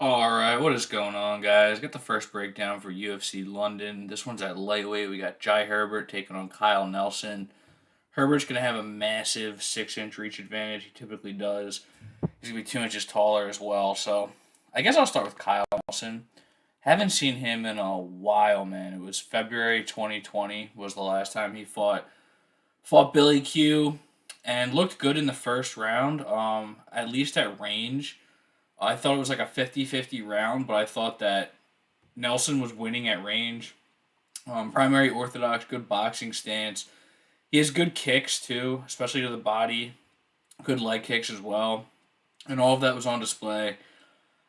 All right, what is going on, guys? Got the first breakdown for UFC London. This one's at lightweight. We got Jai Herbert taking on Kyle Nelson. Herbert's going to have a massive 6-inch reach advantage. He typically does. He's going to be 2 inches taller as well. So I guess I'll start with Kyle Nelson. Haven't seen him in a while, man. It was February 2020 was the last time he fought Billy Q and looked good in the first round. At least at range. I thought it was like a 50-50 round, but I thought that Nelson was winning at range. Primary orthodox, good boxing stance. He has good kicks too, especially to the body. Good leg kicks as well, and all of that was on display.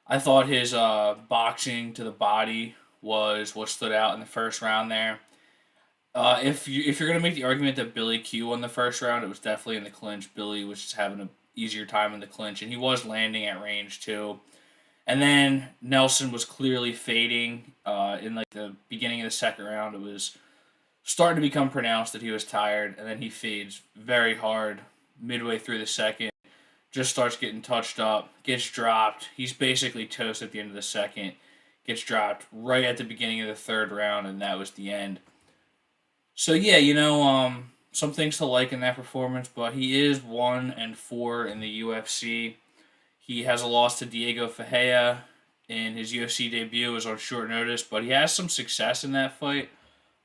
I thought his boxing to the body was what stood out in the first round there. If you're gonna make the argument that Billy Q won the first round, it was definitely in the clinch. Billy was just having a easier time in the clinch, and he was landing at range too. And then Nelson was clearly fading in like the beginning of the second round. It was starting to become pronounced that he was tired, and then he fades very hard midway through the second. Just starts getting touched up, gets dropped. He's basically toast at the end of the second. Gets dropped right at the beginning of the third round, and that was the end. So yeah, some things to like in that performance, but he is 1-4 in the UFC. He has a loss to Diego Ferreira in his UFC debut. It was on short notice, but he has some success in that fight.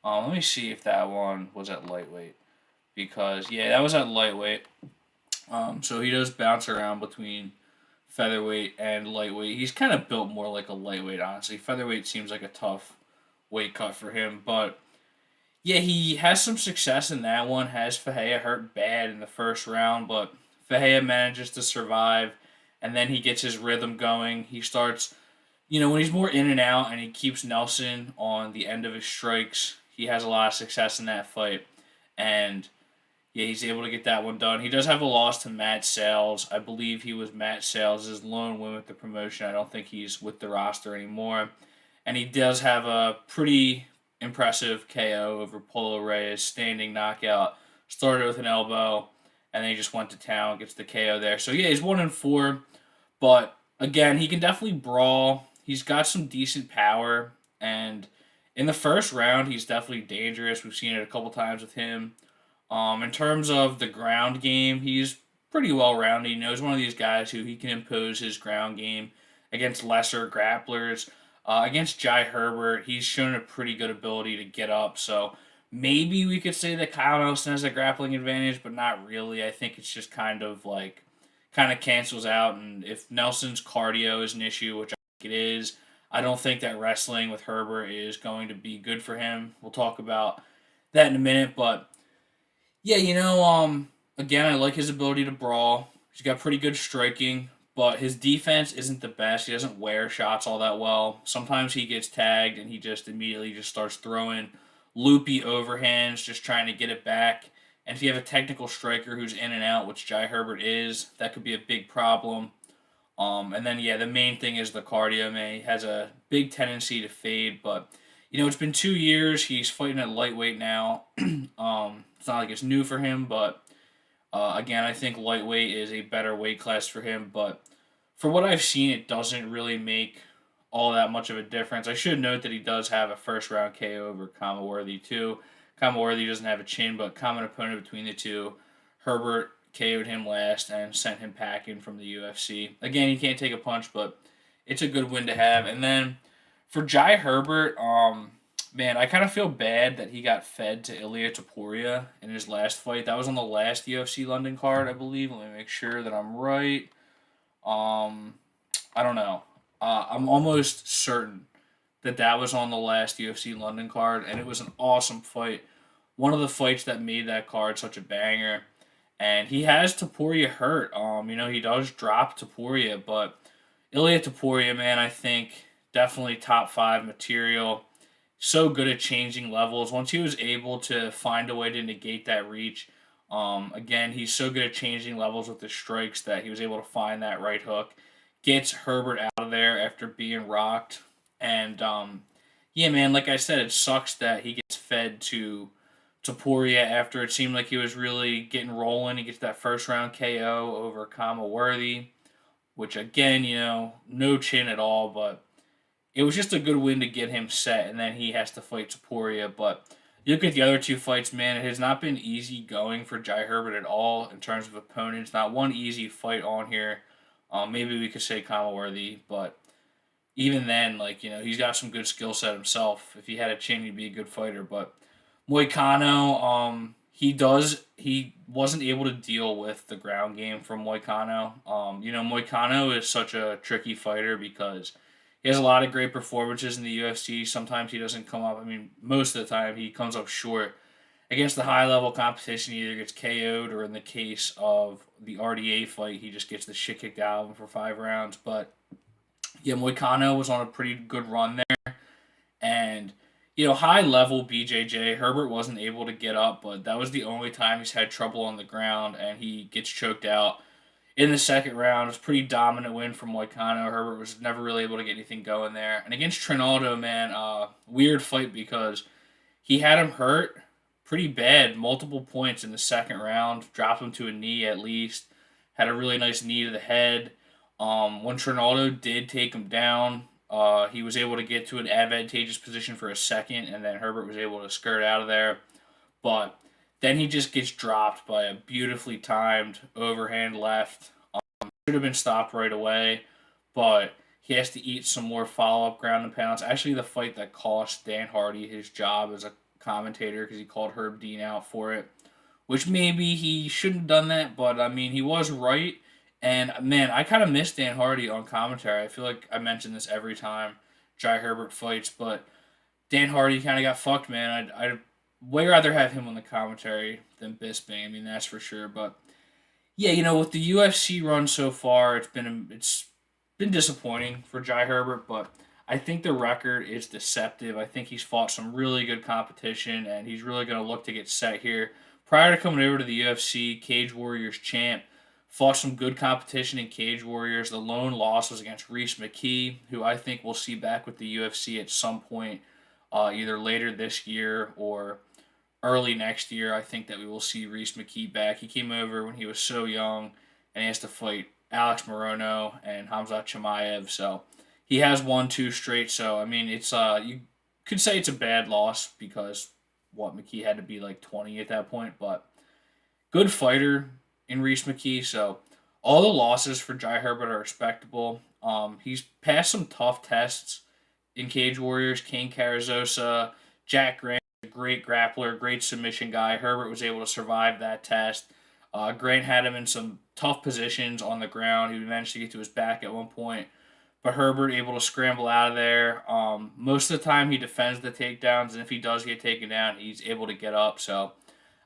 Let me see if that one was at lightweight because yeah, that was at lightweight. So he does bounce around between featherweight and lightweight. He's kind of built more like a lightweight, honestly. Featherweight seems like a tough weight cut for him, but yeah, he has some success in that one. Has Fahea hurt bad in the first round, but Fahea manages to survive, and then he gets his rhythm going. He starts, when he's more in and out, and he keeps Nelson on the end of his strikes. He has a lot of success in that fight, and yeah, he's able to get that one done. He does have a loss to Matt Sales. I believe he was Matt Sales' lone win with the promotion. I don't think he's with the roster anymore. And he does have a pretty impressive KO over Polo Reyes, standing knockout. Started with an elbow, and then he just went to town, gets the KO there. So yeah, he's 1-4, but again, he can definitely brawl. He's got some decent power, and in the first round, he's definitely dangerous. We've seen it a couple times with him. In terms of the ground game, he's pretty well rounded. He's one of these guys who he can impose his ground game against lesser grapplers. Against Jai Herbert, he's shown a pretty good ability to get up. So maybe we could say that Kyle Nelson has a grappling advantage, but not really. I think it's just kind of cancels out. And if Nelson's cardio is an issue, which I think it is, I don't think that wrestling with Herbert is going to be good for him. We'll talk about that in a minute, but yeah, again, I like his ability to brawl. He's got pretty good striking, but his defense isn't the best. He doesn't wear shots all that well. Sometimes he gets tagged and he just immediately just starts throwing loopy overhands, just trying to get it back. And if you have a technical striker who's in and out, which Jai Herbert is, that could be a big problem. And then yeah, the main thing is the cardio. Man, he has a big tendency to fade, but it's been 2 years. He's fighting at lightweight now. It's not like it's new for him, but again, I think lightweight is a better weight class for him. But for what I've seen, it doesn't really make all that much of a difference. I should note that he does have a first round KO over Kama Worthy too. Kama Worthy doesn't have a chin, but common opponent between the two. Herbert KO'd him last and sent him packing from the UFC. Again, he can't take a punch, but it's a good win to have. And then for Jai Herbert, man, I kind of feel bad that he got fed to Ilia Topuria in his last fight. That was on the last UFC London card, I believe. Let me make sure that I'm right. Um, I don't know. I'm almost certain that that was on the last UFC London card, and it was an awesome fight. One of the fights that made that card such a banger. And he has Topuria hurt. He does drop Topuria, but Ilia Topuria, man, I think definitely top five material. So good at changing levels. Once he was able to find a way to negate that reach, again, he's so good at changing levels with his strikes that he was able to find that right hook, gets Herbert out of there after being rocked, and yeah, man, like I said, it sucks that he gets fed to Poria after it seemed like he was really getting rolling. He gets that first round KO over Kama Worthy, which again, no chin at all, but it was just a good win to get him set, and then he has to fight Taporia. But you look at the other two fights, man, it has not been easy going for Jai Herbert at all in terms of opponents. Not one easy fight on here. Maybe we could say Kyle Worthy, but even then, like, he's got some good skill set himself. If he had a chin, he'd be a good fighter. But Moicano, he wasn't able to deal with the ground game from Moicano. Moicano is such a tricky fighter because he has a lot of great performances in the UFC. Sometimes he doesn't come up. I mean, most of the time he comes up short against the high level competition. He either gets KO'd or, in the case of the RDA fight, he just gets the shit kicked out of him for 5 rounds. But yeah, Moicano was on a pretty good run there. And, high level BJJ, Herbert wasn't able to get up, but that was the only time he's had trouble on the ground, and he gets choked out in the second round. It was a pretty dominant win from Moicano. Herbert was never really able to get anything going there. And against Trinaldo, man, weird fight because he had him hurt pretty bad, multiple points in the second round, dropped him to a knee at least, had a really nice knee to the head. When Trinaldo did take him down, he was able to get to an advantageous position for a second, and then Herbert was able to skirt out of there. But then he just gets dropped by a beautifully timed overhand left. Should have been stopped right away, but he has to eat some more follow up ground and pounds. Actually, the fight that cost Dan Hardy his job as a commentator because he called Herb Dean out for it, which maybe he shouldn't have done that, but I mean, he was right. And man, I kind of miss Dan Hardy on commentary. I feel like I mention this every time Jai Herbert fights, but Dan Hardy kind of got fucked, man. I'd way rather have him on the commentary than Bisping. I mean, that's for sure. But yeah, with the UFC run so far, it's been disappointing for Jai Herbert, but I think the record is deceptive. I think he's fought some really good competition, and he's really going to look to get set here. Prior to coming over to the UFC, Cage Warriors champ, fought some good competition in Cage Warriors. The lone loss was against Reese McKee, who I think we'll see back with the UFC at some point, either later this year or early next year. I think that we will see Reese McKee back. He came over when he was so young, and he has to fight Alex Morono and Hamzat Chimaev. So he has won 2 straight. So I mean, it's you could say it's a bad loss because McKee had to be like 20 at that point, but good fighter in Reese McKee. So all the losses for Jai Herbert are respectable. He's passed some tough tests in Cage Warriors. Kane Carrizosa, Jack Grant, a great grappler, great submission guy. Herbert was able to survive that test. Grant had him in some tough positions on the ground. He managed to get to his back at one point, but Herbert able to scramble out of there. Most of the time he defends the takedowns, and if he does get taken down, he's able to get up. So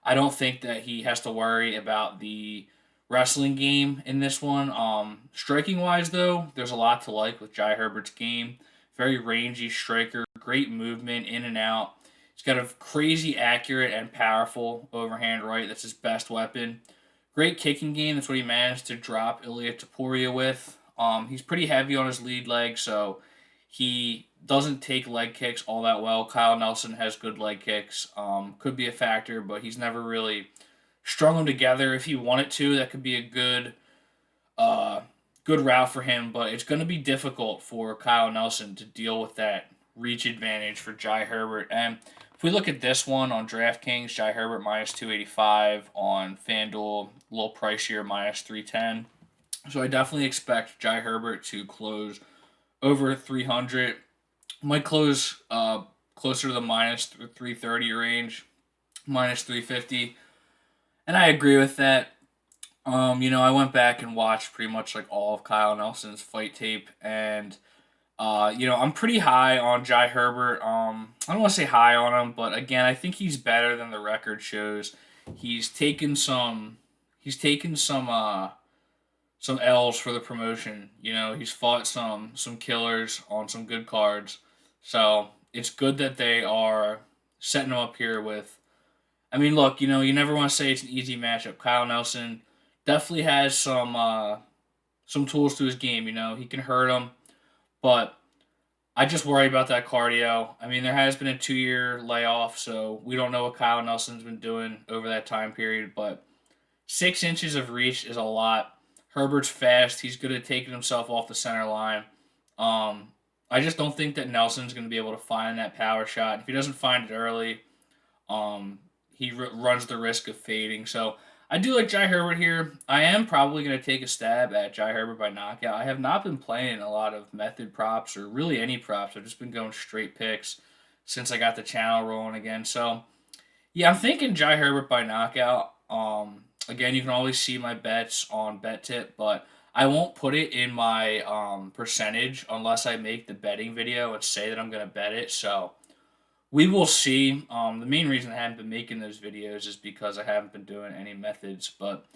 I don't think that he has to worry about the wrestling game in this one. Striking wise, though, there's a lot to like with Jai Herbert's game. Very rangy striker, great movement in and out. He's got a crazy accurate and powerful overhand right. That's his best weapon. Great kicking game. That's what he managed to drop Ilia Topuria with. He's pretty heavy on his lead leg, so he doesn't take leg kicks all that well. Kyle Nelson has good leg kicks. Could be a factor, but he's never really strung them together. If he wanted to, that could be a good route for him. But it's going to be difficult for Kyle Nelson to deal with that reach advantage for Jai Herbert. And if we look at this one on DraftKings, Jai Herbert minus 285 on FanDuel, a little pricier, minus 310. So I definitely expect Jai Herbert to close over 300. Might close closer to the minus 330 range, minus 350. And I agree with that. I went back and watched pretty much like all of Kyle Nelson's fight tape, and I'm pretty high on Jai Herbert. I don't want to say high on him, but again, I think he's better than the record shows. He's taken some. Some L's for the promotion. He's fought some killers on some good cards. So it's good that they are setting him up here with. I mean, look, you never want to say it's an easy matchup. Kyle Nelson definitely has some tools to his game. He can hurt him, but I just worry about that cardio. I mean, there has been a 2-year layoff, so we don't know what Kyle Nelson's been doing over that time period, but 6 inches of reach is a lot. Herbert's fast. He's good at taking himself off the center line. I just don't think that Nelson's going to be able to find that power shot. If he doesn't find it early, um, he runs the risk of fading. So I do like Jai Herbert here. I am probably going to take a stab at Jai Herbert by knockout. I have not been playing a lot of method props or really any props. I've just been going straight picks since I got the channel rolling again. So yeah, I'm thinking Jai Herbert by knockout. Again, you can always see my bets on Bet Tip, but I won't put it in my percentage unless I make the betting video and say that I'm gonna bet it. So we will see. The main reason I haven't been making those videos is because I haven't been doing any methods. But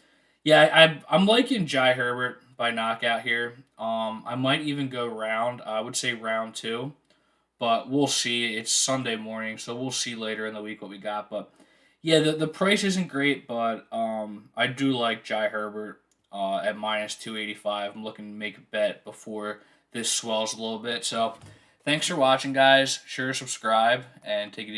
yeah, I'm liking Jai Herbert by knockout here. I might even go round. I would say round two, but we'll see. It's Sunday morning, so we'll see later in the week what we got. But yeah, the price isn't great, but I do like Jai Herbert at minus 285. I'm looking to make a bet before this swells a little bit. So thanks for watching, guys. Sure to subscribe and take it easy.